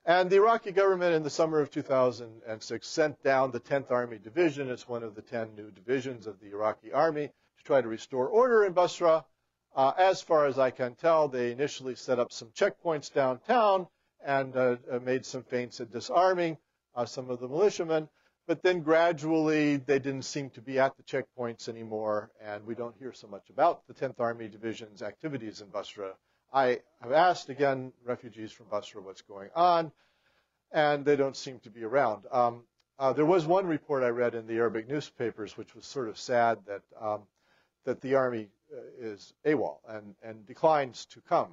And the Iraqi government in the summer of 2006 sent down the 10th Army Division. It's one of the 10 new divisions of the Iraqi army to try to restore order in Basra. As far as I can tell, they initially set up some checkpoints downtown and made some feints at disarming some of the militiamen. But then gradually, they didn't seem to be at the checkpoints anymore, and we don't hear so much about the 10th Army Division's activities in Basra. I have asked, again, refugees from Basra what's going on, and they don't seem to be around. There was one report I read in the Arabic newspapers, which was sort of sad, that the army is AWOL and declines to come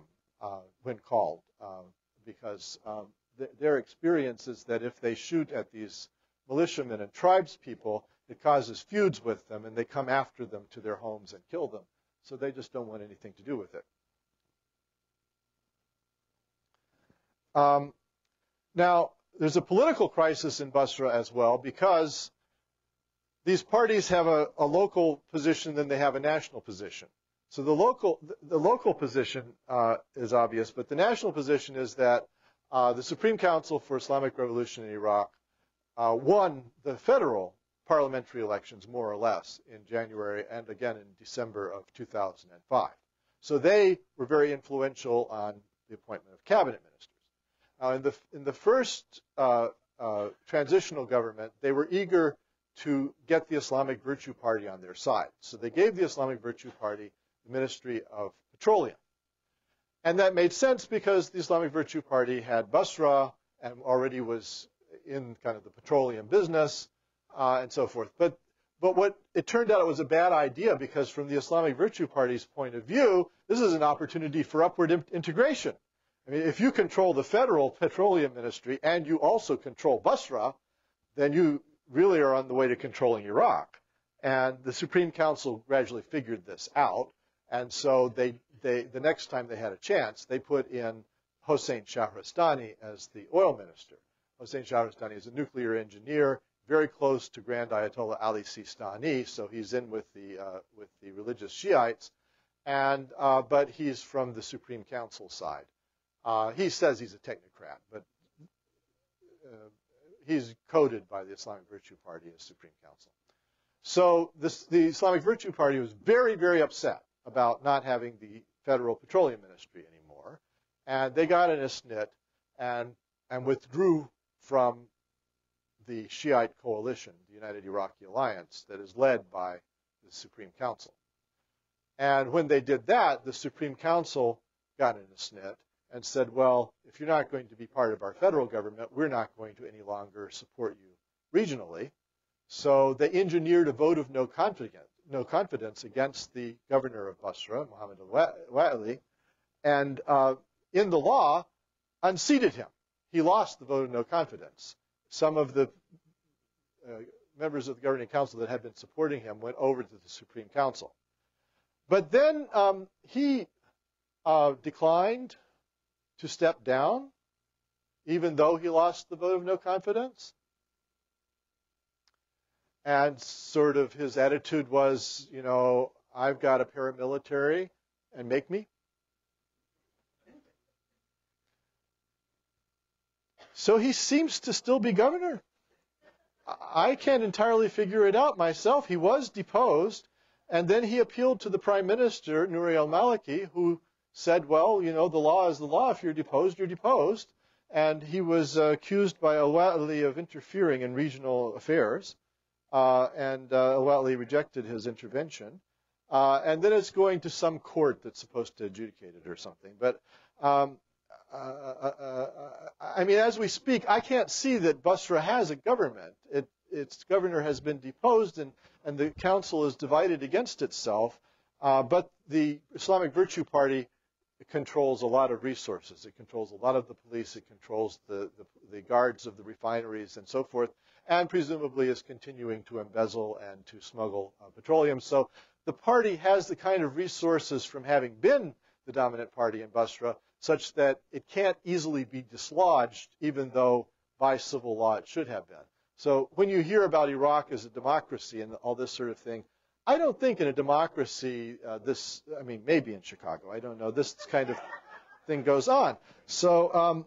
when called, because their experience is that if they shoot at these militiamen and tribespeople, it causes feuds with them, and they come after them to their homes and kill them. So they just don't want anything to do with it. Now, there's a political crisis in Basra as well, because these parties have a local position, then they have a national position. So the local position is obvious, but the national position is that the Supreme Council for Islamic Revolution in Iraq won the federal parliamentary elections, more or less, in January and again in December of 2005. So they were very influential on the appointment of cabinet ministers. In the first transitional government, they were eager to get the Islamic Virtue Party on their side. So they gave the Islamic Virtue Party the Ministry of Petroleum. And that made sense because the Islamic Virtue Party had Basra and already was in kind of the petroleum business and so forth. But what it turned out, it was a bad idea, because from the Islamic Virtue Party's point of view, this is an opportunity for upward integration. I mean, if you control the federal petroleum ministry and you also control Basra, then you really are on the way to controlling Iraq. And the Supreme Council gradually figured this out. And so the next time they had a chance, they put in Hossein Shahrastani as the oil minister. Hossein Shahrastani is a nuclear engineer, very close to Grand Ayatollah Ali Sistani, so he's in with the religious Shiites, but he's from the Supreme Council side. He says he's a technocrat, but he's coded by the Islamic Virtue Party as Supreme Council. So the Islamic Virtue Party was very, very upset about not having the federal petroleum ministry anymore, and they got in a snit and withdrew from the Shiite coalition, the United Iraqi Alliance, that is led by the Supreme Council. And when they did that, the Supreme Council got in a snit and said, well, if you're not going to be part of our federal government, we're not going to any longer support you regionally. So they engineered a vote of no confidence against the governor of Basra, Mohammed al-Wa'ili, and in the law, unseated him. He lost the vote of no confidence. Some of the members of the governing council that had been supporting him went over to the Supreme Council. But then he declined to step down, even though he lost the vote of no confidence. And sort of his attitude was, you know, I've got a paramilitary and make me. So he seems to still be governor. I can't entirely figure it out myself. He was deposed, and then he appealed to the prime minister, Nouri al-Maliki, who said, well, you know, the law is the law. If you're deposed, you're deposed. And he was accused by al-Wa'ili of interfering in regional affairs, and al-Wa'ili rejected his intervention. And then it's going to some court that's supposed to adjudicate it or something. But I mean, as we speak, I can't see that Basra has a government. Its governor has been deposed, and the council is divided against itself. But the Islamic Virtue Party controls a lot of resources. It controls a lot of the police. It controls the guards of the refineries and so forth, and presumably is continuing to embezzle and to smuggle petroleum. So the party has the kind of resources from having been the dominant party in Basra, such that it can't easily be dislodged, even though by civil law it should have been. So when you hear about Iraq as a democracy and all this sort of thing, I don't think in a democracy I mean, maybe in Chicago, I don't know, this kind of thing goes on. So,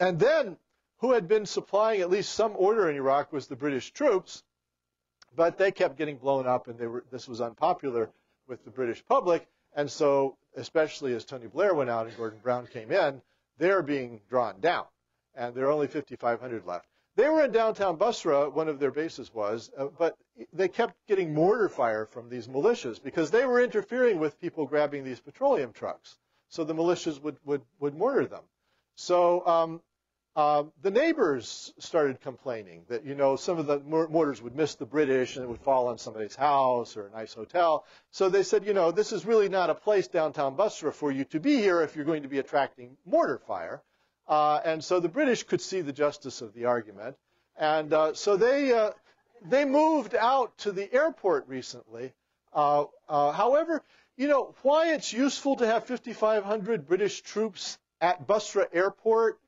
And then who had been supplying at least some order in Iraq was the British troops, but they kept getting blown up, and this was unpopular with the British public. And so, especially as Tony Blair went out and Gordon Brown came in, they're being drawn down, and there are only 5,500 left. They were in downtown Basra, one of their bases was, but they kept getting mortar fire from these militias because they were interfering with people grabbing these petroleum trucks. So the militias would mortar them. So the neighbors started complaining that, some of the mortars would miss the British and it would fall on somebody's house or a nice hotel. So they said, this is really not a place, downtown Basra, for you to be here if you're going to be attracting mortar fire. And so the British could see the justice of the argument. And so they moved out to the airport recently. However, why it's useful to have 5,500 British troops at Basra Airport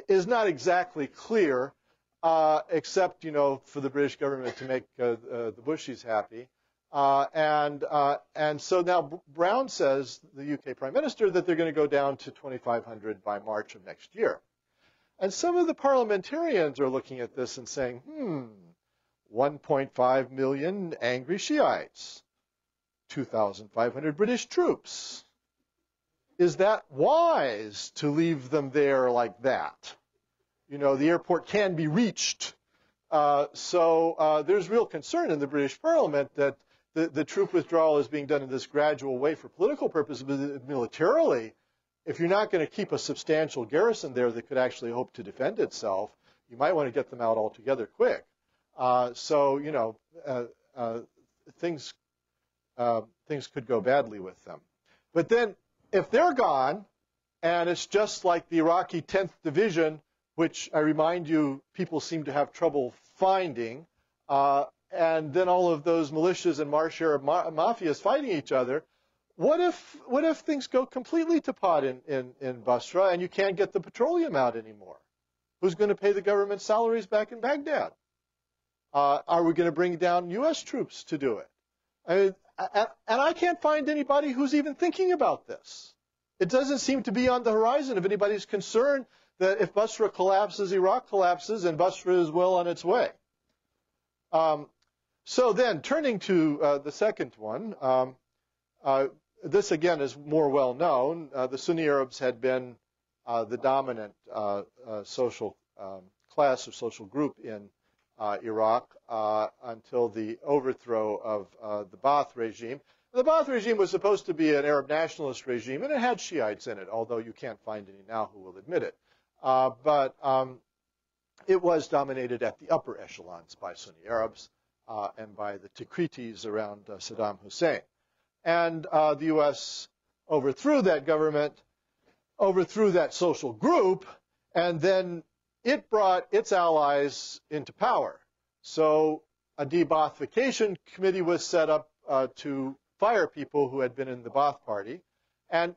is not exactly clear, except, for the British government to make the Bushies happy. And so now Brown says, the UK Prime Minister, that they're going to go down to 2,500 by March of next year. And some of the parliamentarians are looking at this and saying, 1.5 million angry Shiites, 2,500 British troops. Is that wise to leave them there like that? The airport can be reached. So there's real concern in the British Parliament that the troop withdrawal is being done in this gradual way for political purposes, but militarily, if you're not going to keep a substantial garrison there that could actually hope to defend itself, you might want to get them out altogether quick. Things could go badly with them. But then, if they're gone, and it's just like the Iraqi 10th Division, which I remind you, people seem to have trouble finding, and then all of those militias and Marsh Arab mafias fighting each other, what if things go completely to pot in Basra and you can't get the petroleum out anymore? Who's going to pay the government salaries back in Baghdad? Are we going to bring down U.S. troops to do it? And I can't find anybody who's even thinking about this. It doesn't seem to be on the horizon of anybody's concern that if Basra collapses, Iraq collapses, and Basra is well on its way. So then, turning to the second one, this again is more well known. The Sunni Arabs had been the dominant social class or social group in Iraq until the overthrow of the Ba'ath regime. The Ba'ath regime was supposed to be an Arab nationalist regime, and it had Shiites in it, although you can't find any now who will admit it. But it was dominated at the upper echelons by Sunni Arabs and by the Tikritis around Saddam Hussein. And the U.S. overthrew that government, overthrew that social group, and then it brought its allies into power. So a de-Baathification committee was set up to fire people who had been in the Ba'ath party. And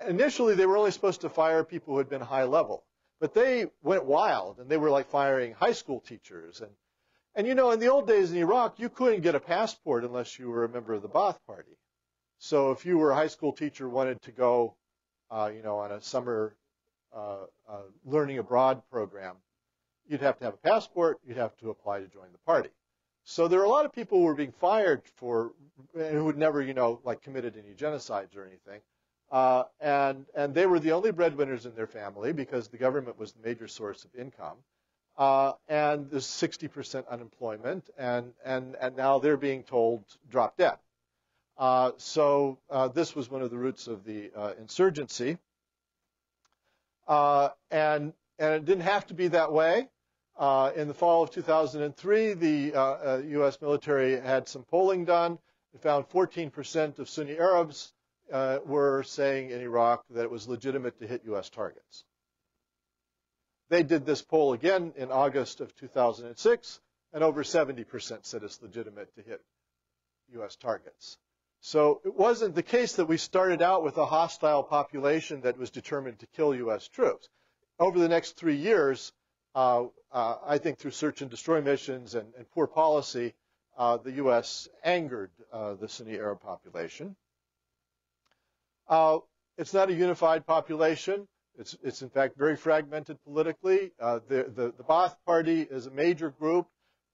initially, they were only supposed to fire people who had been high level. But they went wild, and they were like firing high school teachers. And in the old days in Iraq, you couldn't get a passport unless you were a member of the Ba'ath party. So if you were a high school teacher, wanted to go, on a summer learning abroad program, you'd have to have a passport, you'd have to apply to join the party. So there are a lot of people who were being fired for, and who had never, committed any genocides or anything. And they were the only breadwinners in their family because the government was the major source of income. And there's 60% unemployment, and now they're being told drop dead. So this was one of the roots of the insurgency. And it didn't have to be that way. In the fall of 2003, the U.S. military had some polling done. It found 14% of Sunni Arabs were saying in Iraq that it was legitimate to hit U.S. targets. They did this poll again in August of 2006, and over 70% said it's legitimate to hit U.S. targets. So it wasn't the case that we started out with a hostile population that was determined to kill U.S. troops. Over the next 3 years, I think through search and destroy missions and poor policy, the U.S. angered the Sunni Arab population. It's not a unified population. It's in fact very fragmented politically. The Ba'ath Party is a major group.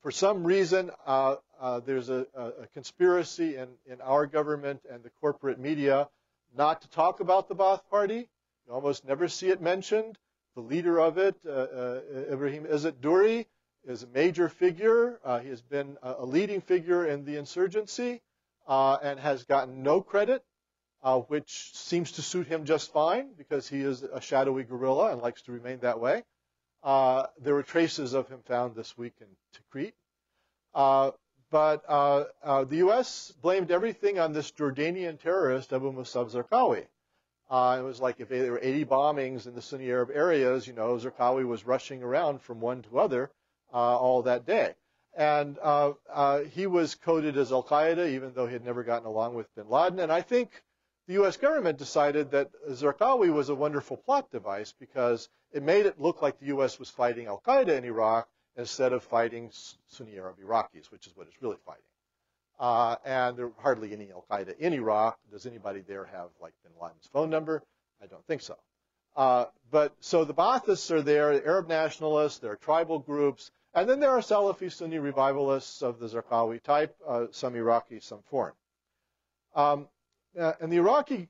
For some reason, there's a conspiracy in our government and the corporate media not to talk about the Ba'ath Party. You almost never see it mentioned. The leader of it, Ibrahim Izzat Duri, is a major figure. He has been a leading figure in the insurgency and has gotten no credit, which seems to suit him just fine because he is a shadowy guerrilla and likes to remain that way. There were traces of him found this week in Tikrit. But the U.S. blamed everything on this Jordanian terrorist, Abu Musab Zarqawi. It was like if there were 80 bombings in the Sunni Arab areas, Zarqawi was rushing around from one to other all that day. And he was coded as al-Qaeda, even though he had never gotten along with bin Laden. And I think the U.S. government decided that Zarqawi was a wonderful plot device because it made it look like the U.S. was fighting al-Qaeda in Iraq instead of fighting Sunni Arab Iraqis, which is what it's really fighting. And there are hardly any al-Qaeda in Iraq. Does anybody there have, like, bin Laden's phone number? I don't think so. So the Baathists are there, the Arab nationalists, there are tribal groups, and then there are Salafi Sunni revivalists of the Zarqawi type, some Iraqi, some foreign. And the Iraqi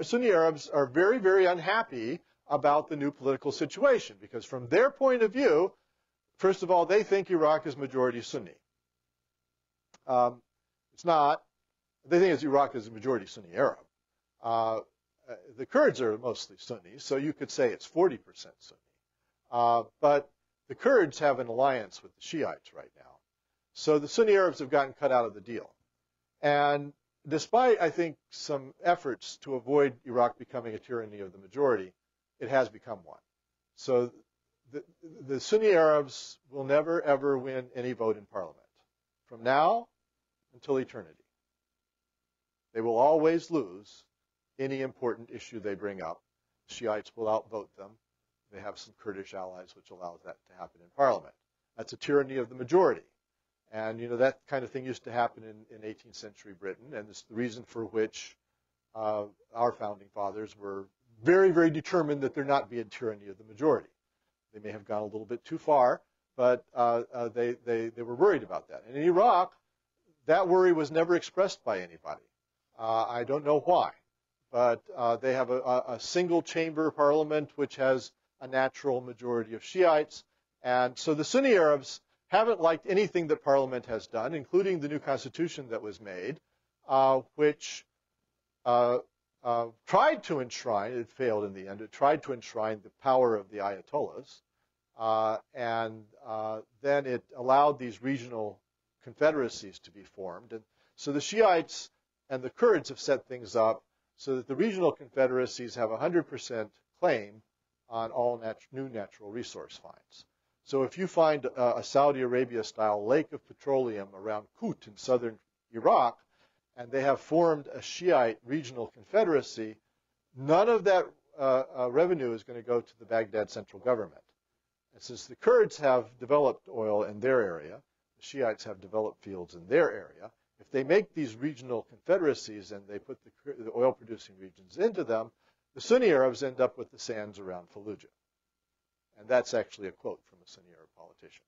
Sunni Arabs are very, very unhappy about the new political situation because from their point of view, first of all, they think Iraq is majority Sunni. It's not. They think Iraq is a majority Sunni Arab. The Kurds are mostly Sunni, so you could say it's 40% Sunni. But the Kurds have an alliance with the Shiites right now. So the Sunni Arabs have gotten cut out of the deal. And despite, I think, some efforts to avoid Iraq becoming a tyranny of the majority, it has become one. So the Sunni Arabs will never, ever win any vote in parliament from now until eternity. They will always lose any important issue they bring up. The Shiites will outvote them. They have some Kurdish allies, which allows that to happen in parliament. That's a tyranny of the majority. And, that kind of thing used to happen in 18th century Britain, and it's the reason for which our founding fathers were very, very determined that there not be a tyranny of the majority. They may have gone a little bit too far, but they were worried about that. And in Iraq, that worry was never expressed by anybody. I don't know why, but they have a single-chamber parliament which has a natural majority of Shiites. And so the Sunni Arabs haven't liked anything that Parliament has done, including the new constitution that was made, which tried to enshrine, it failed in the end, it tried to enshrine the power of the Ayatollahs, and then it allowed these regional confederacies to be formed. And so the Shiites and the Kurds have set things up so that the regional confederacies have 100% claim on all new natural resource finds. So if you find a Saudi Arabia-style lake of petroleum around Kut in southern Iraq, and they have formed a Shiite regional confederacy, none of that revenue is going to go to the Baghdad central government. And since the Kurds have developed oil in their area, the Shiites have developed fields in their area, if they make these regional confederacies and they put the oil-producing regions into them, the Sunni Arabs end up with the sands around Fallujah. And that's actually a quote from a Sunni Arab politician.